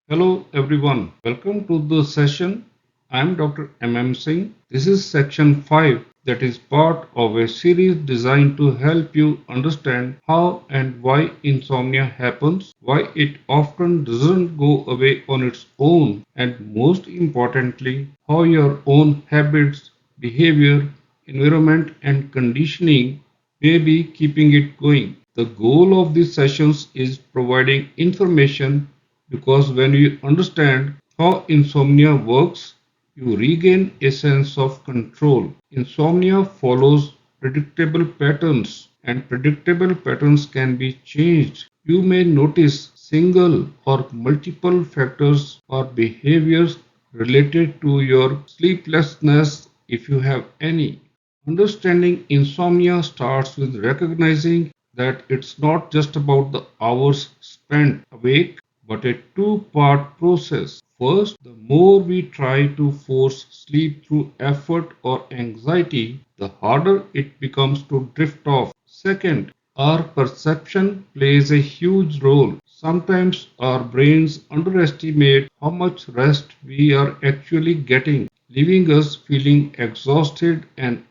Hello everyone, welcome to the session. I am Dr. Singh. This is section 5 that is part of a series designed to help you understand how and why insomnia happens, why it often doesn't go away on its own, and most importantly, how your own habits, behavior, environment, and conditioning may be keeping it going. The goal of these sessions is providing information because when you understand how insomnia works, you regain a sense of control. Insomnia follows predictable patterns, and predictable patterns can be changed. You may notice single or multiple factors or behaviors related to your sleeplessness if you have any. Understanding insomnia starts with recognizing that it's not just about the hours spent awake, but a two-part process. First, the more we try to force sleep through effort or anxiety, the harder it becomes to drift off. Second, our perception plays a huge role. Sometimes our brains underestimate how much rest we are actually getting, leaving us feeling exhausted and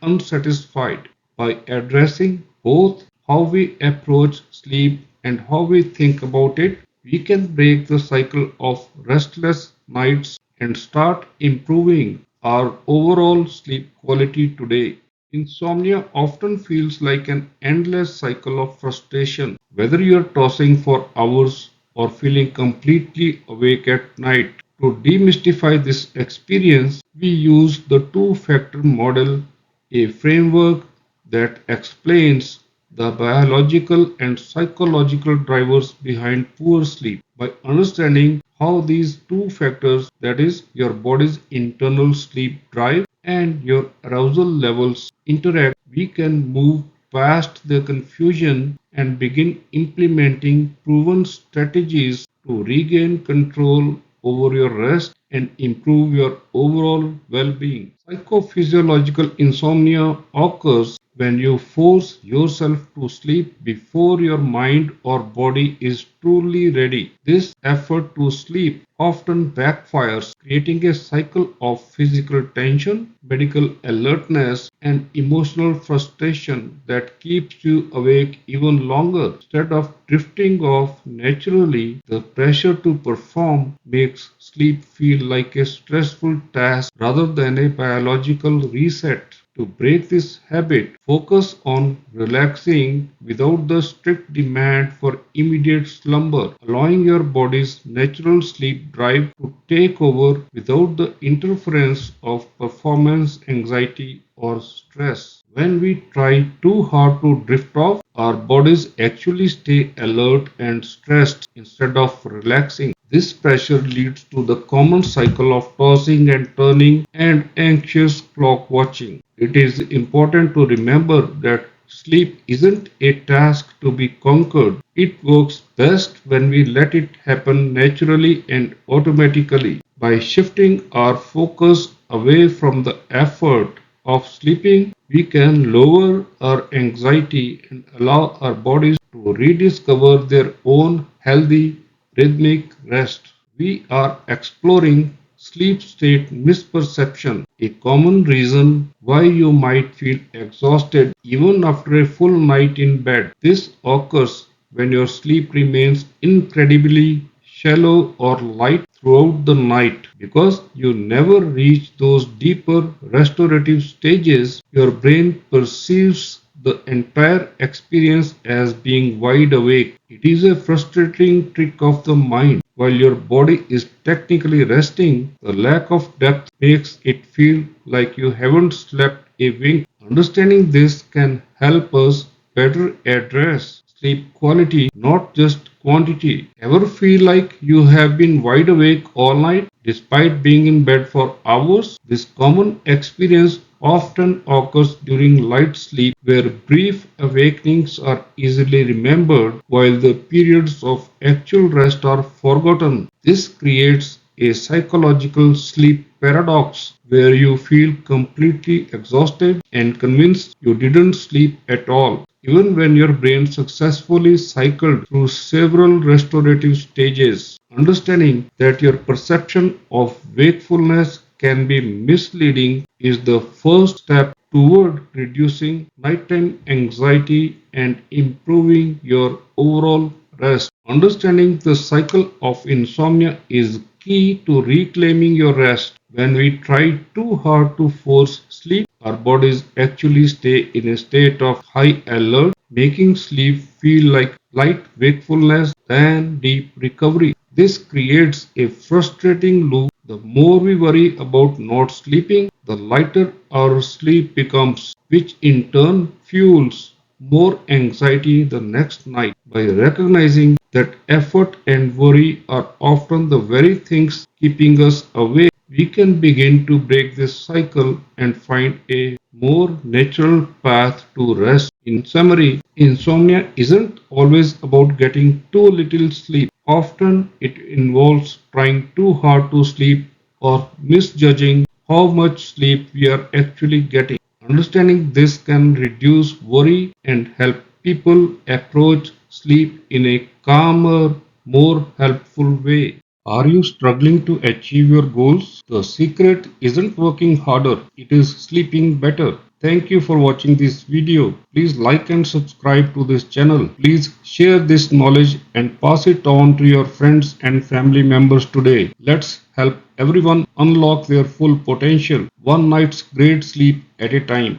unsatisfied. By addressing both how we approach sleep and how we think about it, we can break the cycle of restless nights and start improving our overall sleep quality today. Insomnia often feels like an endless cycle of frustration, whether you're tossing for hours or feeling completely awake at night. To demystify this experience, we use the two factor model, a framework that explains the biological and psychological drivers behind poor sleep. By understanding how these two factors, that is, your body's internal sleep drive and your arousal levels, interact, we can move past the confusion and begin implementing proven strategies to regain control over your rest and improve your overall well being. Psychophysiological insomnia occurs when you force yourself to sleep before your mind or body is truly ready. This effort to sleep often backfires, creating a cycle of physical tension, medical alertness, and emotional frustration that keeps you awake even longer. Instead of drifting off naturally, the pressure to perform makes sleep feel like a stressful task rather than a biological reset. To break this habit, focus on relaxing without the strict demand for immediate slumber, allowing your body's natural sleep drive to take over without the interference of performance anxiety or stress. When we try too hard to drift off, our bodies actually stay alert and stressed instead of relaxing. This pressure leads to the common cycle of tossing and turning and anxious clock watching. It is important to remember that sleep isn't a task to be conquered. It works best when we let it happen naturally and automatically. By shifting our focus away from the effort of sleeping, we can lower our anxiety and allow our bodies to rediscover their own healthy rhythmic rest. We are exploring sleep state misperception, a common reason why you might feel exhausted even after a full night in bed. This occurs when your sleep remains incredibly shallow or light throughout the night. Because you never reach those deeper restorative stages, your brain perceives the entire experience as being wide awake. It is a frustrating trick of the mind. While your body is technically resting, the lack of depth makes it feel like you haven't slept a wink. Understanding this can help us better address sleep quality, not just quantity. Ever feel like you have been wide awake all night despite being in bed for hours? This common experience often occurs during light sleep where brief awakenings are easily remembered while the periods of actual rest are forgotten. This creates a psychological sleep paradox where you feel completely exhausted and convinced you didn't sleep at all. even when your brain successfully cycled through several restorative stages. Understanding that your perception of wakefulness can be misleading is the first step toward reducing nighttime anxiety and improving your overall rest. Understanding the cycle of insomnia is key to reclaiming your rest. When we try too hard to force sleep, our bodies actually stay in a state of high alert, making sleep feel like light wakefulness than deep recovery. This creates a frustrating loop. The more we worry about not sleeping, the lighter our sleep becomes, which in turn fuels more anxiety the next night. By recognizing that effort and worry are often the very things keeping us awake, we can begin to break this cycle and find a more natural path to rest. In summary, insomnia isn't always about getting too little sleep. Often it involves trying too hard to sleep or misjudging how much sleep we are actually getting. Understanding this can reduce worry and help people approach sleep in a calmer, more helpful way. Are you struggling to achieve your goals? The secret isn't working harder, it is sleeping better. Thank you for watching this video. Please like and subscribe to this channel. Please share this knowledge and pass it on to your friends and family members today. Let's help everyone unlock their full potential, one night's great sleep at a time.